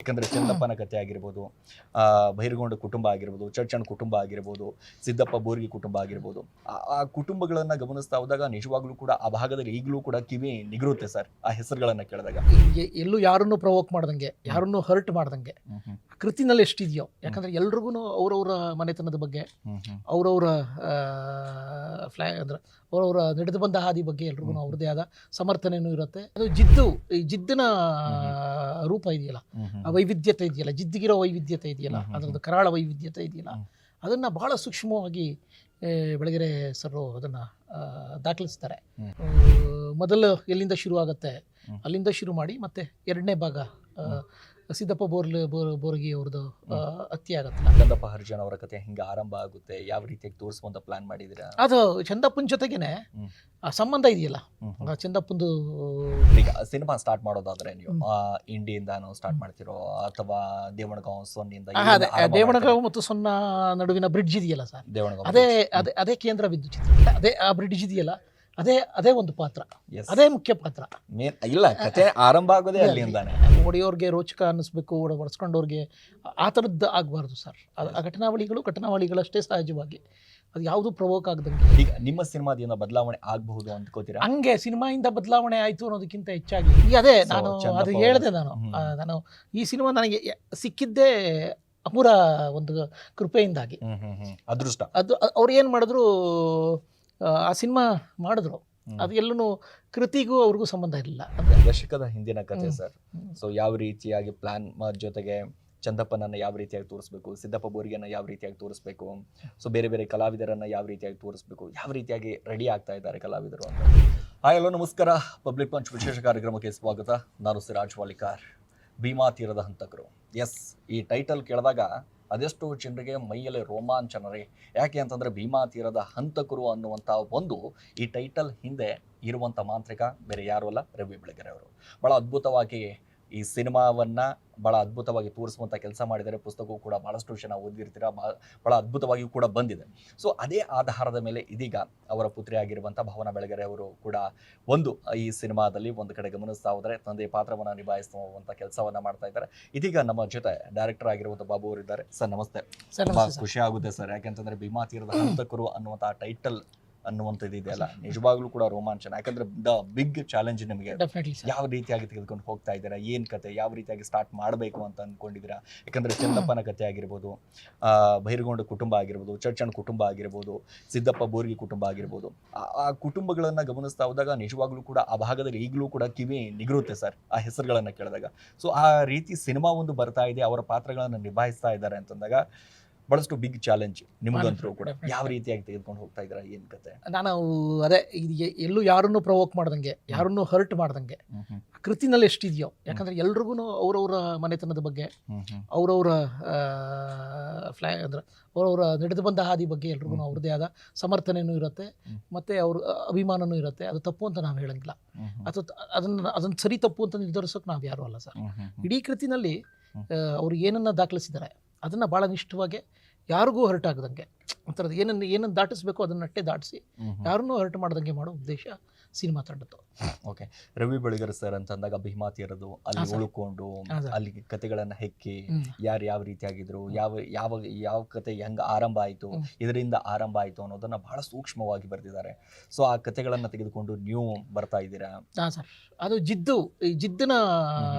ಯಾಕಂದ್ರೆ ಚಂದಪ್ಪನ ಕಥೆ ಆಗಿರ್ಬೋದು, ಬೈರಗೊಂಡ ಕುಟುಂಬ ಆಗಿರ್ಬೋದು, ಚರ್ಚಣ್ಣ ಕುಟುಂಬ ಆಗಿರ್ಬೋದು, ಸಿದ್ದಪ್ಪ ಬೋರ್ಗಿ ಕುಟುಂಬ ಆಗಿರ್ಬೋದು, ಆ ಕುಟುಂಬಗಳನ್ನ ಗಮನಿಸ್ತಾ ಹೋದಾಗ ನಿಜವಾಗ್ಲೂ ಕೂಡ ಆ ಭಾಗದಲ್ಲಿ ಈಗಲೂ ಕೂಡ ಕಿವಿ ನಿಗರುತ್ತೆ ಸರ್ ಆ ಹೆಸರುಗಳನ್ನ ಕೇಳಿದಾಗ. ಎಲ್ಲೂ ಯಾರನ್ನು ಪ್ರವೋಕ್ ಮಾಡ್ದಂಗೆ, ಯಾರನ್ನು ಹರ್ಟ್ ಮಾಡ್ದಂಗೆ ಕೃತಿನಲ್ಲಿ ಎಷ್ಟಿದೆಯೋ, ಯಾಕಂದ್ರೆ ಎಲ್ರಿಗೂ ಅವ್ರವ್ರ ಮನೆತನದ ಬಗ್ಗೆ, ಅವ್ರವ್ರ ಅಂದ್ರೆ ಅವರವರ ನಡೆದು ಬಂದ ಹಾದಿ ಬಗ್ಗೆ ಎಲ್ರಿಗೂ ಅವ್ರದ್ದೇ ಆದ ಸಮರ್ಥನೆಯೂ ಇರುತ್ತೆ. ಅದು ಈ ಜಿದ್ದಿನ ರೂಪ ಇದೆಯಲ್ಲ, ಆ ವೈವಿಧ್ಯತೆ ಇದೆಯಲ್ಲ, ಜಿದ್ದಿಗಿರೋ ವೈವಿಧ್ಯತೆ ಇದೆಯಲ್ಲ, ಅದರದ್ದು ಕರಾಳ ವೈವಿಧ್ಯತೆ ಇದೆಯಲ್ಲ, ಅದನ್ನು ಬಹಳ ಸೂಕ್ಷ್ಮವಾಗಿ ಬೆಳಗೆರೆ ಸರ್ ಅದನ್ನು ದಾಖಲಿಸ್ತಾರೆ. ಮೊದಲು ಎಲ್ಲಿಂದ ಶುರು ಆಗುತ್ತೆ ಅಲ್ಲಿಂದ ಶುರು ಮಾಡಿ ಮತ್ತೆ ಎರಡನೇ ಭಾಗ ಸಿದ್ದಪ್ಪ ಬೋರ್ಗಿ ಅವ್ರದ್ದು ಹತ್ಯೆ ಆಗುತ್ತೆ. ಚಂದಪ್ಪ ಹರಿಜನ್ ಅವರ ಕತೆ ಹಿಂಗೆ ಆರಂಭ ಆಗುತ್ತೆ, ಯಾವ ರೀತಿಯಾಗಿ ತೋರಿಸುವಂತ ಪ್ಲಾನ್ ಮಾಡಿದಿರಾ? ಅದು ಚಂದಪ್ಪನ ಜೊತೆಗೇನೆ ಆ ಸಂಬಂಧ ಇದೆಯಲ್ಲ, ಚಂದಪ್ಪಂದು. ಈಗ ಸಿನಿಮಾ ಸ್ಟಾರ್ಟ್ ಮಾಡೋದಾದ್ರೆ ನೀವು ಇಂಡಿಯಿಂದಾನು ಸ್ಟಾರ್ಟ್ ಮಾಡ್ತಿರೋ ಅಥವಾ ದೇವಣಗಾಂವ್ ಸೊನ್ನಿಂದ? ದೇವಣಗಾಂವ್ ಮತ್ತು ಸೊನ್ನ ನಡುವಿನ ಬ್ರಿಡ್ಜ್ ಇದೆಯಲ್ಲ ಸರ್, ದೇವಣಗಾಂವ್ ಅದೇ ಕೇಂದ್ರ ಬಿಂದು ಚಿತ್ರ. ಅದೇ ಆ ಬ್ರಿಡ್ಜ್ ಇದೆಯಲ್ಲ, ಅದೇ ಒಂದು ಪಾತ್ರ, ಅದೇ ಮುಖ್ಯ ಪಾತ್ರ. ಇಲ್ಲ, ಕತೆ ಆರಂಭ ಆಗೋದೇ ಅಲ್ಲಿಂದಾನೆ. ಒಡೆಯೋರ್ಗೆ ರೋಚಕ ಅನ್ನಿಸ್ಬೇಕು, ಒಡ್ಸ್ಕೊಂಡವ್ರಿಗೆ ಆ ಥರದ್ದು ಆಗಬಾರ್ದು ಸರ್. ಆ ಘಟನಾವಳಿಗಳಷ್ಟೇ ಸಹಜವಾಗಿ, ಅದು ಯಾವುದು ಪ್ರವೋಕ್ ಆಗದಂಗೆ. ಈಗ ನಿಮ್ಮ ಸಿನಿಮಾದಿಂದ ಬದಲಾವಣೆ ಆಗಬಹುದು ಅಂದ್ಕೋತೀರಾ? ಹಂಗೆ ಸಿನಿಮಾಯಿಂದ ಬದಲಾವಣೆ ಆಯಿತು ಅನ್ನೋದಕ್ಕಿಂತ ಹೆಚ್ಚಾಗಿ ಈಗ ಅದೇ ನಾನು ಅದು ಹೇಳಿದೆ. ನಾನು ಈ ಸಿನಿಮಾ ನನಗೆ ಸಿಕ್ಕಿದ್ದೇ ಅಮೂರ ಒಂದು ಕೃಪೆಯಿಂದಾಗಿ, ಅದೃಷ್ಟ. ಅದು ಅವ್ರು ಏನು ಮಾಡಿದ್ರು, ಆ ಸಿನಿಮಾ ಮಾಡಿದ್ರು, ಅದು ಎಲ್ಲೂ ಕೃತಿಗೂ ಅವ್ರಿಗೂ ಸಂಬಂಧ ಇರಲಿಲ್ಲ. ದಶಕದ ಹಿಂದಿನ ಕಥೆ ಸರ್. ಸೊ ಯಾವ ರೀತಿಯಾಗಿ ಪ್ಲಾನ್ ಜೊತೆಗೆ ಚಂದಪ್ಪನನ್ನ ಯಾವ ರೀತಿಯಾಗಿ ತೋರಿಸ್ಬೇಕು, ಸಿದ್ದಪ್ಪ ಬೋರ್ಗಿಯನ್ನ ಯಾವ ರೀತಿಯಾಗಿ ತೋರಿಸ್ಬೇಕು, ಸೊ ಬೇರೆ ಬೇರೆ ಕಲಾವಿದರನ್ನ ಯಾವ ರೀತಿಯಾಗಿ ತೋರಿಸ್ಬೇಕು, ಯಾವ ರೀತಿಯಾಗಿ ರೆಡಿ ಆಗ್ತಾ ಇದ್ದಾರೆ ಕಲಾವಿದರು ಅಂತ. ಹಾಯ್, ಹಲೋ, ನಮಸ್ಕಾರ. ಪಬ್ಲಿಕ್ ಪಂಚ್ ವಿಶೇಷ ಕಾರ್ಯಕ್ರಮಕ್ಕೆ ಸ್ವಾಗತ. ನಾನು ಸಿರಾಜ್ ವಾಲಿಕಾರ್. ಭೀಮಾ ತೀರದ ಹಂತಕರು. ಎಸ್, ಈ ಟೈಟಲ್ ಕೇಳಿದಾಗ ಅದೆಷ್ಟು ಜನರಿಗೆ ಮೈಯಲ್ಲಿ ರೋಮಾಂಚನ ರೀ. ಯಾಕೆ ಅಂತಂದರೆ ಭೀಮಾ ತೀರದ ಹಂತಕರು ಅನ್ನುವಂಥ ಒಂದು ಈ ಟೈಟಲ್ ಹಿಂದೆ ಇರುವಂಥ ಮಾಂತ್ರಿಕ ಬೇರೆ ಯಾರೂ ಅಲ್ಲ, ರವಿ ಬೆಳಗೆರೆ ಅವರು. ಭಾಳ ಅದ್ಭುತವಾಗಿ ಈ ಸಿನಿಮಾವನ್ನು ಭಾಳ ಅದ್ಭುತವಾಗಿ ತೋರಿಸುವಂಥ ಕೆಲಸ ಮಾಡಿದ್ದಾರೆ. ಪುಸ್ತಕವೂ ಕೂಡ ಭಾಳಷ್ಟು ಜನ ಓದಿರ್ತೀರ, ಭಾಳ ಅದ್ಭುತವಾಗಿಯೂ ಕೂಡ ಬಂದಿದೆ. ಸೊ ಅದೇ ಆಧಾರದ ಮೇಲೆ ಇದೀಗ ಅವರ ಪುತ್ರಿ ಆಗಿರುವಂಥ ಭಾವನಾ ಬೆಳಗೆರೆ ಅವರು ಕೂಡ ಒಂದು ಈ ಸಿನಿಮಾದಲ್ಲಿ ಒಂದು ಕಡೆ ಗಮನಿಸ್ತಾ ಹೋದರೆ ತಂದೆ ಪಾತ್ರವನ್ನು ನಿಭಾಯಿಸುವಂಥ ಕೆಲಸವನ್ನು ಮಾಡ್ತಾ ಇದ್ದಾರೆ. ಇದೀಗ ನಮ್ಮ ಜೊತೆ ಡೈರೆಕ್ಟರ್ ಆಗಿರುವಂಥ ಬಾಬು ಅವರು ಇದ್ದಾರೆ. ಸರ್ ನಮಸ್ತೆ. ತುಂಬ ಖುಷಿ ಆಗುತ್ತೆ ಸರ್, ಯಾಕೆಂತಂದರೆ ಭೀಮಾ ತೀರದ ಹಂತಕರು ಅನ್ನುವಂಥ ಟೈಟಲ್ ಅನ್ನುವಂಥದ್ದು ಇದೆಯಲ್ಲ, ನಿಜವಾಗ್ಲೂ ಕೂಡ ರೋಮಾಂಚನ. ಯಾಕಂದ್ರೆ ದ ಬಿಗ್ ಚಾಲೆಂಜ್ ನಿಮಗೆ ಯಾವ ರೀತಿಯಾಗಿ ತೆಗೆದುಕೊಂಡು ಹೋಗ್ತಾ ಇದ್ದೀರಾ, ಏನ್ ಕತೆ, ಯಾವ ರೀತಿಯಾಗಿ ಸ್ಟಾರ್ಟ್ ಮಾಡಬೇಕು ಅಂತ ಅಂದ್ಕೊಂಡಿದ್ದೀರಾ? ಯಾಕಂದ್ರೆ ಚಂದಪ್ಪನ ಕಥೆ ಆಗಿರ್ಬೋದು, ಬೈರಗೊಂಡ ಕುಟುಂಬ ಆಗಿರ್ಬೋದು, ಚರ್ಚಣ್ಣ ಕುಟುಂಬ ಆಗಿರ್ಬೋದು, ಸಿದ್ದಪ್ಪ ಬೋರ್ಗಿ ಕುಟುಂಬ ಆಗಿರ್ಬೋದು, ಆ ಕುಟುಂಬಗಳನ್ನ ಗಮನಿಸ್ತಾ ಹೋದಾಗ ನಿಜವಾಗ್ಲೂ ಕೂಡ ಆ ಭಾಗದಲ್ಲಿ ಈಗಲೂ ಕೂಡ ಕಿವಿ ನಿಗರುತ್ತೆ ಸರ್ ಆ ಹೆಸರುಗಳನ್ನ ಕೇಳಿದಾಗ. ಸೊ ಆ ರೀತಿ ಸಿನಿಮಾ ಒಂದು ಬರ್ತಾ ಇದೆ, ಅವರ ಪಾತ್ರಗಳನ್ನ ನಿಭಾಯಿಸ್ತಾ ಇದ್ದಾರೆ ಅಂತಂದಾಗ ಬಹಳಷ್ಟು ಬಿಗ್ ಚಾಲೆಂಜ್ ನಿಮಗಂತರೂ ಕೂಡ. ಯಾವ ರೀತಿಯಾಗಿ ತೆಗೆದುಕೊಂಡು ಹೋಗ್ತಾ ಇದ್ದೀರಾ, ಏನ್ ಕತೆ? ನಾನು ಅದೇ ಎಲ್ಲೂ ಯಾರನ್ನು ಪ್ರವೋಕ್ ಮಾಡ್ದಂಗೆ, ಯಾರನ್ನು ಹರ್ಟ್ ಮಾಡ್ದಂಗೆ ಕೃತಿನಲ್ಲಿ ಎಷ್ಟಿದೆಯೋ, ಯಾಕಂದ್ರೆ ಎಲ್ರಿಗೂ ಅವ್ರವ್ರ ಮನೆತನದ ಬಗ್ಗೆ, ಅವ್ರವ್ರ ಅಂದ್ರೆ ಅವರವರ ನಡೆದು ಬಂದ ಹಾದಿ ಬಗ್ಗೆ ಎಲ್ರಿಗೂ ಅವ್ರದ್ದೇ ಆದ ಸಮರ್ಥನೆಯೂ ಇರುತ್ತೆ, ಮತ್ತೆ ಅವ್ರ ಅಭಿಮಾನನೂ ಇರುತ್ತೆ. ಅದು ತಪ್ಪು ಅಂತ ನಾವು ಹೇಳಂಗಿಲ್ಲ, ಅಥವಾ ಅದನ್ನ ಸರಿ ತಪ್ಪು ಅಂತ ನಿರ್ಧರಿಸೋಕೆ ನಾವು ಯಾರು ಅಲ್ಲ ಸರ್. ಇಡೀ ಕೃತಿನಲ್ಲಿ ಅವ್ರು ಏನನ್ನ ದಾಖಲಿಸಿದ್ದಾರೆ ಅದನ್ನ ಭಾಳ ನಿಷ್ಠವಾಗಿ, ಯಾರಿಗೂ ಹರ್ಟ್ ಆಗದಂಗೆ, ಒಂಥರದ್ದು ಏನನ್ನು ದಾಟಿಸ್ಬೇಕು ಅದನ್ನಟ್ಟೆ ದಾಟಿಸಿ ಯಾರನ್ನೂ ಹರ್ಟ್ ಮಾಡ್ದಂಗೆ ಮಾಡೋ ಉದ್ದೇಶ ಸಿನಿಮಾ ತಂಡದ್ದು. ಓಕೆ, ರವಿ ಬೆಳಗೆರೆ ಸರ್ ಅಂತಂದಾಗ ಭೀಮಾ ತೀರದು ಅಲ್ಲಿ ಉಳ್ಕೊಂಡು ಅಲ್ಲಿ ಕತೆಗಳನ್ನ ಹೆಕ್ಕಿ ಯಾರು ಯಾವ ರೀತಿಯಾಗಿದ್ರು, ಯಾವ ಕತೆ ಹೆಂಗ ಆರಂಭ ಆಯಿತು, ಇದರಿಂದ ಆರಂಭ ಆಯಿತು ಅನ್ನೋದನ್ನ ಬಹಳ ಸೂಕ್ಷ್ಮವಾಗಿ ಬರೆದಿದ್ದಾರೆ. ಸೊ ಆ ಕತೆಗಳನ್ನ ತೆಗೆದುಕೊಂಡು ನೀವು ಬರ್ತಾ ಇದ್ದೀರಾ? ಹಾಂ ಸರ್, ಅದು ಈ ಜಿದ್ದಿನ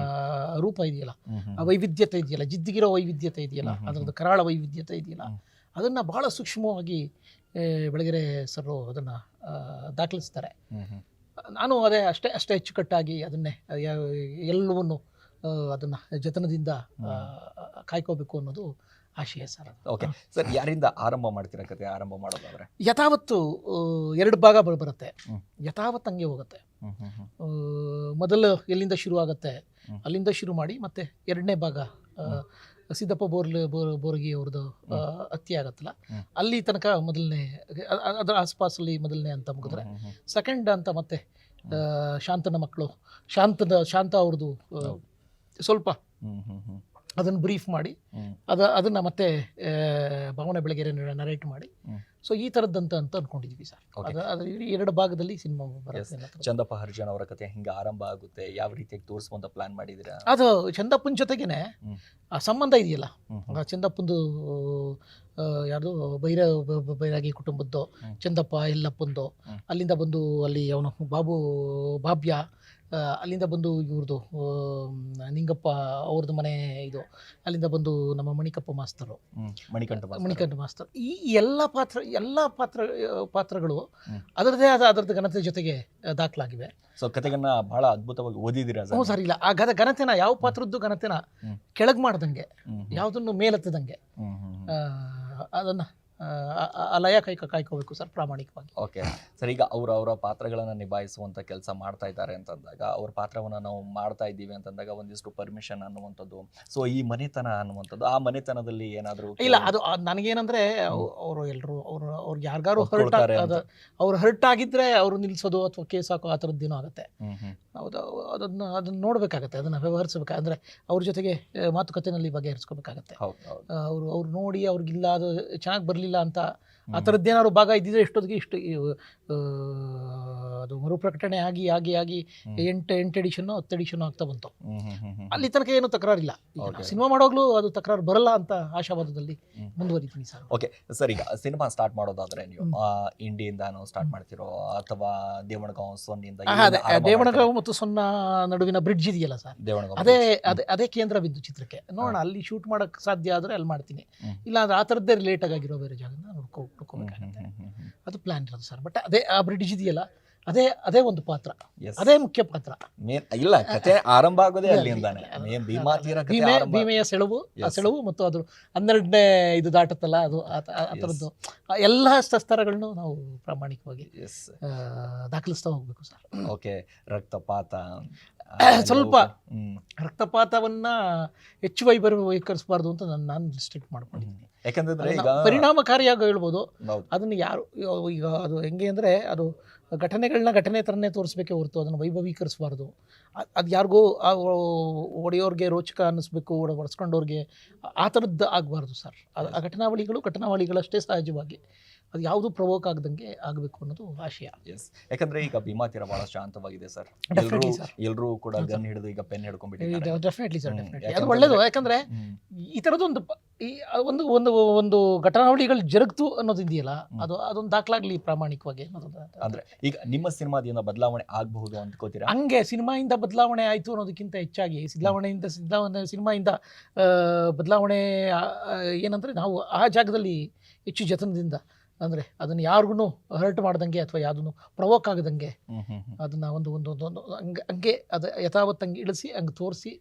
ರೂಪ ಇದೆಯಲ್ಲ, ಆ ವೈವಿಧ್ಯತೆ ಇದೆಯಲ್ಲ, ಜಿದ್ದಿಗಿರೋ ವೈವಿಧ್ಯತೆ ಇದೆಯಲ್ಲ, ಅದರದ್ದು ಕರಾಳ ವೈವಿಧ್ಯತೆ ಇದೆಯಲ್ಲ, ಅದನ್ನು ಬಹಳ ಸೂಕ್ಷ್ಮವಾಗಿ ಬೆಳಗೆರೆ ಸರ್ ಅದನ್ನು ದಾಖಲಿಸ್ತಾರೆ. ನಾನು ಅಷ್ಟೇ ಅಚ್ಚುಕಟ್ಟಾಗಿ ಅದನ್ನೇ ಎಲ್ಲವನ್ನೂ ಅದನ್ನು ಜತನದಿಂದ ಕಾಯ್ಕೋಬೇಕು ಅನ್ನೋದು ಆಶಯ ಸರ್. ಓಕೆ ಸರ್, ಯಾರಿಂದ ಆರಂಭ ಮಾಡ್ತೀರಾ ಕತೆ? ಆರಂಭ ಮಾಡೋದಾದ್ರೆ ಯಥಾವತ್ತು ಎರಡು ಭಾಗ ಬರುತ್ತೆ, ಯಥಾವತ್ತು ಹಂಗೆ ಹೋಗುತ್ತೆ. ಮೊದಲು ಎಲ್ಲಿಂದ ಶುರು ಆಗುತ್ತೆ ಅಲ್ಲಿಂದ ಶುರು ಮಾಡಿ ಮತ್ತೆ ಎರಡನೇ ಭಾಗ ಸಿದ್ದಪ್ಪ ಬೋರ್ಗಿ ಅವ್ರದ್ದು ಹತ್ಯೆ ಆಗತ್ತಲ್ಲ, ಅಲ್ಲಿ ತನಕ ಮೊದಲನೇ ಅದರ ಆಸ್ಪಾಸಲ್ಲಿ ಮೊದಲನೇ ಅಂತ ಮುಗಿದ್ರೆ, ಸೆಕೆಂಡ್ ಅಂತ ಮತ್ತೆ ಶಾಂತನ ಮಕ್ಕಳು, ಶಾಂತ ಅವ್ರದ್ದು ಸ್ವಲ್ಪ ಅದನ್ನು ಬ್ರೀಫ್ ಮಾಡಿ ಅದನ್ನು ಮತ್ತೆ ಭಾವನೆ ಬೆಳಗೆರೆ ನರೇಟ್ ಮಾಡಿ ಸೊ ಈ ಥರದ್ದಂತ ಅಂತ ಅನ್ಕೊಂಡಿದ್ವಿ ಸರ್. Okay. ಅದು ಈ 2 ಭಾಗದಲ್ಲಿ ಸಿನಿಮಾ ಬರುತ್ತೆ ಅನ್ನೋ ಥರ. ಚಂದಪ್ಪ ಹರಿಜನ್ ಅವರ ಕತೆ ಹಿಂಗೆ ಆರಂಭ ಆಗುತ್ತೆ, ಯಾವ ರೀತಿಯಾಗಿ ತೋರಿಸುವಂತ ಪ್ಲಾನ್ ಮಾಡಿದ್ದೀರಾ? ಅದು ಚಂದಪ್ಪನ ಜೊತೆಗೇನೆ ಆ ಸಂಬಂಧ ಇದೆಯಲ್ಲ, ಆ ಚಂದಪ್ಪಂದು ಯಾರ್ದು ಬೈರಾಗಿ ಕುಟುಂಬದ್ದು, ಚಂದಪ್ಪ ಎಲ್ಲಪ್ಪಂದು, ಅಲ್ಲಿಂದ ಬಂದು ಅಲ್ಲಿ ಅವನು ಬಾಬ್ಯ, ಅಲ್ಲಿಂದ ಬಂದು ಇವ್ರದ್ದು ನಿಂಗಪ್ಪ ಅವ್ರದ್ದು ಮನೆ ಇದು, ಅಲ್ಲಿಂದ ಬಂದು ನಮ್ಮ ಮಣಿಕಪ್ಪ ಮಾಸ್ತರು, ಮಣಿಕಂಠ ಮಾಸ್ತರ್. ಈ ಎಲ್ಲ ಪಾತ್ರಗಳು ಅದರದೇ ಆದ ಅದರದ್ದು ಘನತೆ ಜೊತೆಗೆ ದಾಖಲಾಗಿವೆ. ಸೊ ಕತೆಗನ್ನ ಬಹಳ ಅದ್ಭುತವಾಗಿ ಓದಿದ್ದೀರಾ ಹ್ಞೂ ಸರ್. ಇಲ್ಲ, ಆ ಘನತೆನ ಯಾವ ಪಾತ್ರದ್ದು ಘನತೆನ ಕೆಳಗೆ ಮಾಡ್ದಂಗೆ, ಯಾವುದನ್ನು ಮೇಲೆತ್ತದಂಗೆ ಅದನ್ನು ಆ ಲಯ ಕಾಯ್ಕೋಬೇಕು ಸರ್ ಪ್ರಾಮಾಣಿಕವಾಗಿ. ಓಕೆ ಸರ್, ಈಗ ಅವರ ಪಾತ್ರಗಳನ್ನು ನಿಭಾಯಿಸುವಂಥ ಕೆಲಸ ಮಾಡ್ತಾ ಇದ್ದಾರೆ ಅಂತಂದಾಗ, ಅವ್ರ ಪಾತ್ರವನ್ನು ನಾವು ಮಾಡ್ತಾ ಇದ್ದೀವಿ ಅಂತಂದಾಗ ಒಂದಿಷ್ಟು ಪರ್ಮಿಷನ್ ಅನ್ನುವಂಥದ್ದು, ಸೊ ಈ ಮನೆತನ ಅನ್ನುವಂಥದ್ದು, ಆ ಮನೆತನದಲ್ಲಿ ಏನಾದರೂ ಇಲ್ಲ, ಅದು ನನಗೇನಂದ್ರೆ ಅವರು ಎಲ್ಲರೂ ಅವ್ರಿಗೆ ಯಾರಿಗಾರು ಅವ್ರು ಹರ್ಟ್ ಆಗಿದ್ರೆ ಅವರು ನಿಲ್ಲಿಸೋದು ಅಥವಾ ಕೇಸ್ ಹಾಕೋ ಆ ಥರದ್ದೇನೋ ಆಗುತ್ತೆ. ಹೌದು, ಅದನ್ನ ನೋಡ್ಬೇಕಾಗತ್ತೆ, ಅದನ್ನ ವ್ಯವಹರಿಸಬೇಕಾದ್ರೆ ಅವ್ರ ಜೊತೆಗೆ ಮಾತುಕತೆನಲ್ಲಿ ಬಗೆಹರಿಸ್ಕೋಬೇಕಾಗತ್ತೆ. ಅವ್ರು ನೋಡಿ ಅವ್ರಿಗಿಲ್ಲ ಅದು ಚೆನ್ನಾಗಿ ಬರಲಿಲ್ಲ ಅಂತ ಆ ಥರದ್ದೇನಾದ್ರು ಭಾಗ ಇದ್ದಿದ್ರೆ ಎಷ್ಟೊತ್ತಿಗೆ ಇಷ್ಟು ಅದು ಮರುಪ್ರಕಟಣೆ ಆಗಿ 8 ಎಡಿಷನ್ 10 ಎಡಿಷನ್ ಆಗ್ತಾ ಬಂತು. ಅಲ್ಲಿ ತನಕ ಏನು ತಕರಾರಿಲ್ಲ. ಸಿನಿಮಾ ಮಾಡೋಗ್ಲೂ ಅದು ತಕರಾರು ಬರಲ್ಲ ಅಂತ ಆಶಾವಾದದಲ್ಲಿ ಮುಂದುವರಿತೀನಿ ಸರ್. ಓಕೆ ಸರ್, ಈಗ ಸಿನಿಮಾ ಸ್ಟಾರ್ಟ್ ಮಾಡೋದಾದ್ರೆ ನೀವು ಇಂಡಿಯಿಂದಾನು ಸ್ಟಾರ್ಟ್ ಮಾಡ್ತಿರೋ ಅಥವಾ ದೇವಣಗಾಂವ್ ಸೊನ್ನಿಂದ? ದೇವಣಗಾಂವ್ ಮತ್ತು ಸೊನ್ನ ನಡುವಿನ ಬ್ರಿಡ್ಜ್ ಇದೆಯಲ್ಲ ಸರ್, ಅದೇ ಕೇಂದ್ರ ಬಿದ್ದು ಚಿತ್ರಕ್ಕೆ. ನೋಡೋಣ, ಅಲ್ಲಿ ಶೂಟ್ ಮಾಡಕ್ ಸಾಧ್ಯ ಆದ್ರೆ ಅಲ್ಲಿ ಮಾಡ್ತೀನಿ, ಇಲ್ಲ ಅಂದ್ರೆ ಆ ಥರದ್ದೇ ರಿಲೇಟ್ ಆಗಿರೋ ಬೇರೆ ಜಾಗನ ನೋಡ್ಕೋಬೇಕಾಗುತ್ತೆ. ಅದು ಪ್ಲಾನ್ ಇರೋದು ಸರ್. ಬಟ್ ಅದೇ ಆ ಬ್ರಿಡ್ಜ್ ಇದೆಯಲ್ಲ, ಅದೇ ಒಂದು ಪಾತ್ರ, ಅದೇ ಮುಖ್ಯ ಪಾತ್ರ. ಇಲ್ಲ, ಕಥೆ ಆರಂಭ ಆಗೋದೇ ಅಲ್ಲಿಂದಾನೆ. ಭೀಮೆಯ ಸೆಳವು ಮತ್ತು ಅದು 12ನೇ ಇದು ದಾಟತ್ತಲ್ಲ, ಅದು ಆ ಥರದ್ದು ಎಲ್ಲ ಸ್ತರಗಳನ್ನು ನಾವು ಪ್ರಾಮಾಣಿಕವಾಗಿ ದಾಖಲಿಸ್ತಾ ಹೋಗ್ಬೇಕು ಸರ್. ಓಕೆ, ರಕ್ತಪಾತ, ಸ್ವಲ್ಪ ರಕ್ತಪಾತವನ್ನ ಹೆಚ್ಚು ವೈಖರಿಸಬಾರ್ದು ಅಂತ ನಾನು ರಿಸ್ಟ್ರಿಕ್ಟ್ ಮಾಡ್ಕೊಂಡಿದ್ದೀನಿ. ಯಾಕಂದ್ರೆ ಪರಿಣಾಮಕಾರಿಯಾಗಿ ಹೇಳ್ಬೋದು. ಅದನ್ನು ಯಾರು ಈಗ ಅದು ಹೆಂಗೆ ಅಂದರೆ, ಅದು ಘಟನೆ ಥರನೇ ತೋರಿಸ್ಬೇಕೇ ಹೊರತು ಅದನ್ನು ವೈಭವೀಕರಿಸಬಾರ್ದು. ಅದು ಯಾರಿಗೂ ಒಡೆಯೋರಿಗೆ ರೋಚಕ ಅನ್ನಿಸ್ಬೇಕು, ಒಡಿಸ್ಕೊಂಡವ್ರಿಗೆ ಆ ಥರದ್ದು ಆಗಬಾರ್ದು ಸರ್. ಆ ಘಟನಾವಳಿಗಳಷ್ಟೇ ಸಹಜವಾಗಿ, ಅದು ಯಾವುದು ಪ್ರವೋಕ್ ಆಗದಂಗೆ ಆಗಬೇಕು ಅನ್ನೋದು ಆಶಯ. ಯಾಕಂದ್ರೆ ಈಗ ಭೀಮಾ ತೀರ ಬಹಳ ಶಾಂತವಾಗಿದೆ ಸರ್. ಎಲ್ಲರೂ ಕೂಡ ಗನ್ ಹಿಡಿದು ಈಗ ಪೆನ್ ಹಿಡ್ಕೊಂಡ್ಬಿಟ್ಟಿದ್ದಾರೆ. ಡೆಫಿನೆಟ್ಲಿ ಸರ್, ಡೆಫಿನೆಟ್ಲಿ ಅದು ಒಳ್ಳೇದು. ಯಾಕಂದ್ರೆ ಈ ಥರದೊಂದು ಒಂದು ಘಟನಾವಳಿಗಳು ಜರುಗ್ತು ಅನ್ನೋದಿದೆಯಲ್ಲ, ಅದೊಂದು ದಾಖಲಾಗ್ಲಿ ಪ್ರಾಮಾಣಿಕವಾಗಿ ಅನ್ನೋದು. ಅಂದ್ರೆ ಈಗ ನಿಮ್ಮ ಸಿನಿಮಾದಿಂದ ಬದಲಾವಣೆ ಆಗಬಹುದು ಅಂದ್ಕೋತೀರಾ? ಹಂಗೆ ಸಿನಿಮಾಯಿಂದ ಬದಲಾವಣೆ ಆಯಿತು ಅನ್ನೋದಕ್ಕಿಂತ ಹೆಚ್ಚಾಗಿ ಸಿನಿಮಾಯಿಂದ ಬದಲಾವಣೆ ಏನಂದ್ರೆ, ನಾವು ಆ ಜಾಗದಲ್ಲಿ ಹೆಚ್ಚು ಜತನದಿಂದ, ಅಂದರೆ ಅದನ್ನು ಯಾರಿಗೂ ಹರ್ಟ್ ಮಾಡ್ದಂಗೆ ಅಥವಾ ಯಾವುದನ್ನು ಪ್ರವೋಕ್ ಆಗದಂಗೆ ಅದನ್ನು ಒಂದು ಹಂಗೆ ಅದು ಯಥಾವತ್ತಂಗೆ ಇಳಿಸಿ ಹಂಗೆ ತೋರಿಸಿ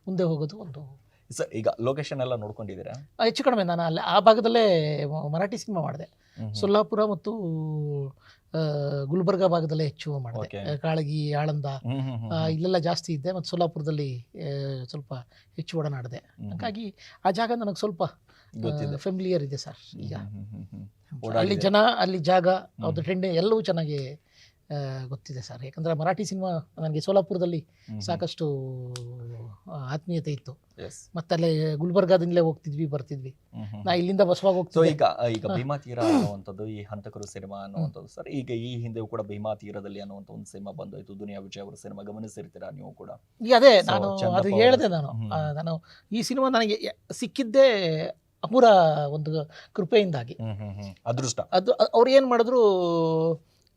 ಮುಂದೆ ಹೋಗೋದು ಒಂದು. ಸರ್, ಈಗ ಲೊಕೇಶನ್ ಎಲ್ಲ ನೋಡ್ಕೊಂಡಿದ್ದೀರಾ? ಹೆಚ್ಚು ಕಡಿಮೆ ನಾನು ಅಲ್ಲಿ ಆ ಭಾಗದಲ್ಲೇ ಮರಾಠಿ ಸಿನಿಮಾ ಮಾಡಿದೆ. ಸೊಲ್ಲಾಪುರ ಮತ್ತು ಗುಲ್ಬರ್ಗ ಭಾಗದಲ್ಲೇ ಹೆಚ್ಚು ಮಾಡಿದೆ. ಕಾಳಗಿ, ಆಳಂದ ಇಲ್ಲೆಲ್ಲ ಜಾಸ್ತಿ ಇದ್ದೆ, ಮತ್ತು ಸೊಲ್ಲಾಪುರದಲ್ಲಿ ಸ್ವಲ್ಪ ಹೆಚ್ಚು ಒಡನಾಡಿದೆ. ಹಾಗಾಗಿ ಆ ಜಾಗ ನನಗೆ ಸ್ವಲ್ಪ ಫೆಮಿಲಿಯರ್ ಇದೆ ಸರ್. ಈಗ ಅಲ್ಲಿ ಜನ, ಅಲ್ಲಿ ಜಾಗ, ಅವ್ರದ್ದು ಟ್ರೆಂಡ್ ಎಲ್ಲವೂ ಚೆನ್ನಾಗಿ ಗೊತ್ತಿದೆ ಸರ್. ಯಾಕಂದರೆ ಮರಾಠಿ ಸಿನಿಮಾ ನನಗೆ ಸೋಲಾಪುರದಲ್ಲಿ ಸಾಕಷ್ಟು ಆತ್ಮೀಯತೆ ಇತ್ತು. ಮತ್ತೆ ಅಲ್ಲೇ ಗುಲ್ಬರ್ಗಾದಿಂದಲೇ ಬರ್ತಿದ್ವಿ. ನಾ ಇಲ್ಲಿಂದ ಬಸವಾಗ ಹೋಗ್ತೀವಿ. ಈಗ ಭೀಮಾ ತೀರ ಅನ್ನುವಂಥದ್ದು, ಈ ಹಂತಕರು ಸಿನಿಮಾ ಅನ್ನುವಂಥದ್ದು ಸರ್, ಈಗ ಈ ಹಿಂದೆ ಕೂಡ ಭೀಮಾ ತೀರದಲ್ಲಿ ಅನ್ನುವಂಥ ಒಂದು ಸಿನಿಮಾ ಬಂದೋಯ್ತು. ದುನಿಯಾ ವಿಜಯ್ ಅವರ ಸಿನಿಮಾ ಗಮನಿಸಿರ್ತೀರಾ ನೀವು ಕೂಡ? ಅದೇ ಅದು ಹೇಳಿದೆ ನಾನು ಈ ಸಿನಿಮಾ ನನಗೆ ಸಿಕ್ಕಿದ್ದೇ ಅಪೂರ ಒಂದು ಕೃಪೆಯಿಂದಾಗಿ, ಅದೃಷ್ಟ. ಅದು ಅವ್ರು ಏನು ಮಾಡಿದ್ರು,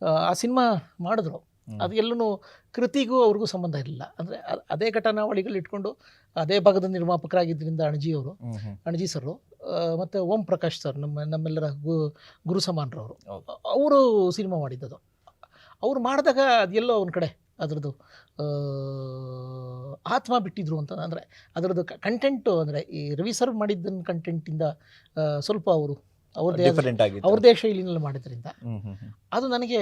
ಆ ಸಿನಿಮಾ ಮಾಡಿದ್ರು, ಅದು ಎಲ್ಲೂ ಕೃತಿಗೂ ಅವ್ರಿಗೂ ಸಂಬಂಧ ಇರಲಿಲ್ಲ. ಅಂದರೆ ಅದೇ ಘಟನಾವಳಿಗಳು ಇಟ್ಕೊಂಡು ಅದೇ ಭಾಗದ ನಿರ್ಮಾಪಕರಾಗಿದ್ದರಿಂದ ಅಣಜಿ ಸರ್ ಮತ್ತು ಓಂ ಪ್ರಕಾಶ್ ಸರ್, ನಮ್ಮೆಲ್ಲರ ಗುರು ಸಮಾನರವರು, ಅವರು ಸಿನಿಮಾ ಮಾಡಿದ್ದದು. ಅವ್ರು ಮಾಡಿದಾಗ ಅದೆಲ್ಲೋ ಒಂದು ಕಡೆ ಅದರದ್ದು ಆತ್ಮ ಬಿಟ್ಟಿದ್ರು ಅಂತ. ಅಂದರೆ ಅದರದ್ದು ಕಂಟೆಂಟು, ಅಂದರೆ ಈ ರವಿ ಸರ್ ಮಾಡಿದ್ದ ಕಂಟೆಂಟಿಂದ ಸ್ವಲ್ಪ ಅವರು ಅವ್ರದ್ದೇ ಶೈಲಿನಲ್ಲಿ ಮಾಡಿದ್ರಿಂದ ಅದು ನನಗೆ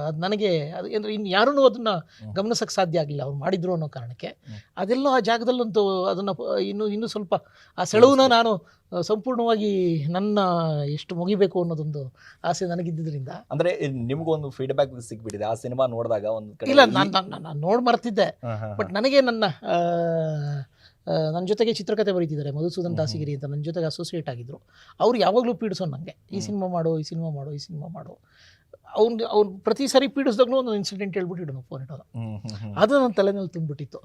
ಅದು ನನಗೆ ಅದು ಅಂದರೆ ಇನ್ನು ಯಾರೂ ಅದನ್ನು ಗಮನಿಸೋಕ್ಕೆ ಸಾಧ್ಯ ಆಗಲಿಲ್ಲ, ಅವ್ರು ಮಾಡಿದ್ರು ಅನ್ನೋ ಕಾರಣಕ್ಕೆ. ಅದೆಲ್ಲೋ ಆ ಜಾಗದಲ್ಲಂತೂ ಅದನ್ನು ಇನ್ನೂ ಸ್ವಲ್ಪ ಆ ಸೆಳವನ್ನ ನಾನು ಸಂಪೂರ್ಣವಾಗಿ ನನ್ನ ಎಷ್ಟು ಮುಗಿಬೇಕು ಅನ್ನೋದೊಂದು ಆಸೆ ನನಗಿದ್ದರಿಂದ. ಅಂದರೆ ನಿಮಗೊಂದು ಫೀಡ್ಬ್ಯಾಕ್ ಸಿಕ್ಬಿಟ್ಟಿದೆ ಆ ಸಿನಿಮಾ ನೋಡಿದಾಗ? ಒಂದು ಇಲ್ಲ, ನಾನು ನೋಡಿ ಮರ್ತಿದ್ದೆ, ಬಟ್ ನನಗೆ ನನ್ನ ನನ್ನ ಜೊತೆಗೆ ಚಿತ್ರಕಥೆ ಬರೀತಿದ್ದಾರೆ ಮಧುಸೂದನ್ ದಾಸಿಗಿರಿ ಅಂತ ನನ್ನ ಜೊತೆಗೆ ಅಸೋಸಿಯೇಟ್ ಆಗಿದ್ರು. ಅವ್ರು ಯಾವಾಗಲೂ ಪೀಡಿಸೋ ನನಗೆ ಈ ಸಿನಿಮಾ ಮಾಡು, ಈ ಸಿನಿಮಾ ಮಾಡು, ಈ ಸಿನಿಮಾ ಮಾಡು. ಅವ್ನು ಪ್ರತಿ ಸರಿ ಪೀಡಿಸಿದಾಗ್ಲೂ ಒಂದು ಇನ್ಸಿಡೆಂಟ್ ಹೇಳ್ಬಿಟ್ಟು ಇಡೋನು ಫೋನ್ ಇಡೋದು. ಅದು ನನ್ನ ತಲೆನಲ್ಲಿ ತುಂಬಿಟ್ಟಿತ್ತು.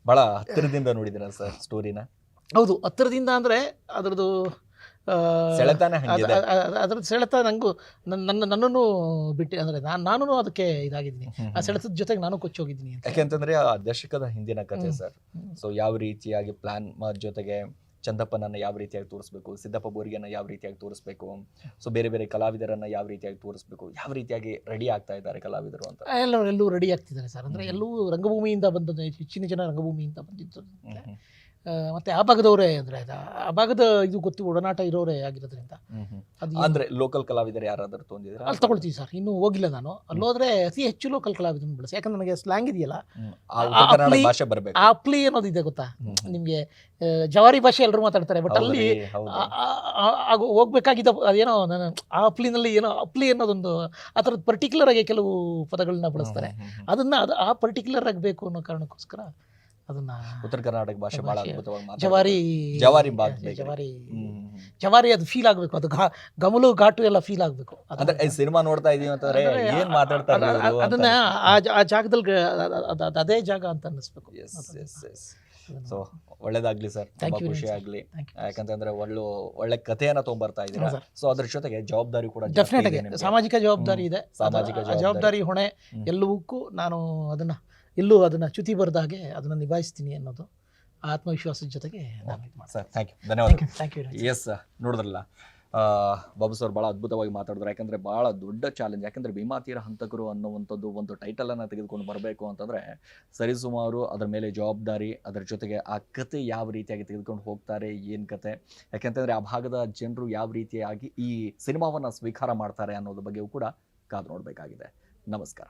ಭಾಳ ಹತ್ತಿರದಿಂದ ನೋಡಿದ್ದೀರಾ ಸರ್ ಸ್ಟೋರಿನ? ಹೌದು, ಹತ್ತಿರದಿಂದ ಅಂದರೆ ಅದರದ್ದು ಸೆಳೆತಾನೆ ಹಂಗಿದೆ. ಅದ್ರದ್ದು ಸೆಳೆತ ನನಗೂ ನನ್ನನ್ನು ಬಿಟ್ಟು ಅಂದರೆ ನಾನು ಅದಕ್ಕೆ ಇದಾಗಿದ್ದೀನಿ. ಆ ಸೆಳೆತದ ಜೊತೆಗೆ ನಾನು ಕೊಚ್ಚೋಗಿದ್ದೀನಿ ಅಂತ. ಯಾಕೆಂತಂದ್ರೆ ಆ ದಶಕದ ಹಿಂದಿನ ಕಥೆ ಸರ್. ಸೊ ಯಾವ ರೀತಿಯಾಗಿ ಪ್ಲಾನ್ ಜೊತೆಗೆ ಚಂದಪ್ಪನನ್ನ ಯಾವ ರೀತಿಯಾಗಿ ತೋರಿಸ್ಬೇಕು, ಸಿದ್ದಪ್ಪ ಬೋರಿಗೆನ ಯಾವ ರೀತಿಯಾಗಿ ತೋರಿಸ್ಬೇಕು, ಸೊ ಬೇರೆ ಬೇರೆ ಕಲಾವಿದರನ್ನ ಯಾವ ರೀತಿಯಾಗಿ ತೋರಿಸ್ಬೇಕು, ಯಾವ ರೀತಿಯಾಗಿ ರೆಡಿ ಆಗ್ತಾ ಇದ್ದಾರೆ ಕಲಾವಿದರು ಅಂತ ಎಲ್ಲೂ ರೆಡಿ ಆಗ್ತಿದ್ದಾರೆ ಸರ್. ಅಂದರೆ ಎಲ್ಲೂ ರಂಗಭೂಮಿಯಿಂದ ಬಂದದ್ದು, ಹೆಚ್ಚಿನ ಜನ ರಂಗಭೂಮಿಯಿಂದ ಬಂದಿದ್ದು. ಮತ್ತೆ ಆ ಭಾಗದವರೇ ಅಂದರೆ ಆ ಭಾಗದ ಇದು ಗೊತ್ತು, ಒಡನಾಟ ಇರೋರೇ ಆಗಿರೋದ್ರಿಂದ. ಅದು ಅಂದ್ರೆ ಲೋಕಲ್ ಕಲಾವಿದರು ಯಾರಾದರೂ ತೊಂದಿದ್ರೆ ಅಲ್ಲಿ ತಗೊಳ್ತೀವಿ ಸರ್. ಇನ್ನೂ ಹೋಗಿಲ್ಲ ನಾನು. ಅಲ್ಲೋದ್ರೆ ಅತಿ ಹೆಚ್ಚು ಲೋಕಲ್ ಕಲಾವಿದರನ್ನು ಬಳಸಿ. ಯಾಕಂದ್ರೆ ನನಗೆ ಸ್ಲ್ಯಾಂಗ್ ಇದೆಯಲ್ಲ, ಭಾಷೆ ಬರಬೇಕು. ಆ ಅಪ್ಲಿ ಅನ್ನೋದಿದೆ ಗೊತ್ತಾ ನಿಮಗೆ? ಜವಾರಿ ಭಾಷೆ ಎಲ್ಲರೂ ಮಾತಾಡ್ತಾರೆ, ಬಟ್ ಅಲ್ಲಿ ಹೋಗ್ಬೇಕಾಗಿದ್ದ ಅದೇನೋ ಆ ಅಪ್ಲಿನಲ್ಲಿ ಏನೋ ಅಪ್ಲಿ ಅನ್ನೋದೊಂದು ಆ ಥರದ್ದು ಪರ್ಟಿಕ್ಯುಲರ್ ಆಗಿ ಕೆಲವು ಪದಗಳನ್ನ ಬಳಸ್ತಾರೆ. ಅದು ಆ ಪರ್ಟಿಕ್ಯುಲರ್ ಆಗಿ ಬೇಕು ಅನ್ನೋ ಕಾರಣಕ್ಕೋಸ್ಕರ ಅದನ್ನ ಉತ್ತರ ಕರ್ನಾಟಕ ಭಾಷೆ ಬಹಳ ಅದ್ಭುತವಾಗಿ ಜವಾರಿ ಅದು ಫೀಲ್ ಆಗಬೇಕು. ಅದು ಗಮಲು ಘಾಟು ಎಲ್ಲ ಫೀಲ್ ಆಗಬೇಕು. ಅಂದ್ರೆ ಸಿನಿಮಾ ನೋಡ್ತಾ ಇದೀವಿ ಅಂತಂದ್ರೆ ಏನ್ ಮಾತಾಡ್ತಾರೆ ಅದನ್ನ ಆ ಜಾಗದಲ್ಲಿ ಅದೇ ಜಾಗ ಅಂತ ಅನ್ನಿಸ್ಬೇಕು. ಸೊ ಒಳ್ಳೇದಾಗ್ಲಿ ಸರ್, ತುಂಬಾ ಖುಷಿ ಆಗ್ಲಿ. ಯಾಕಂತಂದ್ರೆ ಒಳ್ಳೆ ಕಥೆಯನ್ನ ತಗೊಂಡ್ಬರ್ತಾ ಇದ್ದೀರಾ. ಸೊ ಅದ್ರ ಜೊತೆಗೆ ಜವಾಬ್ದಾರಿ ಕೂಡ ಡೆಫಿನೆಟ್ ಆಗಿ ಸಾಮಾಜಿಕ ಜವಾಬ್ದಾರಿ ಇದೆ. ಸಾಮಾಜಿಕ ಜವಾಬ್ದಾರಿ ಹೊಣೆ ಎಲ್ಲವಕ್ಕೂ ನಾನು ಅದನ್ನ ಚ್ಯುತಿ ಬರ್ದಾಗೆ ಅದನ್ನ ನಿಭಾಯಿಸ್ತೀನಿ ಅನ್ನೋದು ಆತ್ಮವಿಶ್ವಾಸದ ಜೊತೆಗೆ ಸರ್. Thank you. ಎಸ್, ನೋಡಿದ್ರಲ್ಲ ಬಾಬು ಸರ್ ಭಾಳ ಅದ್ಭುತವಾಗಿ ಮಾತಾಡಿದ್ರು. ಯಾಕಂದರೆ ಭಾಳ ದೊಡ್ಡ ಚಾಲೆಂಜ್. ಯಾಕಂದರೆ ಭೀಮಾತೀರ ಹಂತಕರು ಅನ್ನುವಂಥದ್ದು ಒಂದು ಟೈಟಲನ್ನು ತೆಗೆದುಕೊಂಡು ಬರಬೇಕು ಅಂತಂದರೆ ಸರಿಸುಮಾರು ಅದರ ಮೇಲೆ ಜವಾಬ್ದಾರಿ, ಅದರ ಜೊತೆಗೆ ಆ ಕತೆ ಯಾವ ರೀತಿಯಾಗಿ ತೆಗೆದುಕೊಂಡು ಹೋಗ್ತಾರೆ, ಏನು ಕತೆ, ಯಾಕೆಂತಂದರೆ ಆ ಭಾಗದ ಜನರು ಯಾವ ರೀತಿಯಾಗಿ ಈ ಸಿನಿಮಾವನ್ನು ಸ್ವೀಕಾರ ಮಾಡ್ತಾರೆ ಅನ್ನೋದ್ರ ಬಗ್ಗೆಯೂ ಕೂಡ ಕಾದು ನೋಡಬೇಕಾಗಿದೆ. ನಮಸ್ಕಾರ.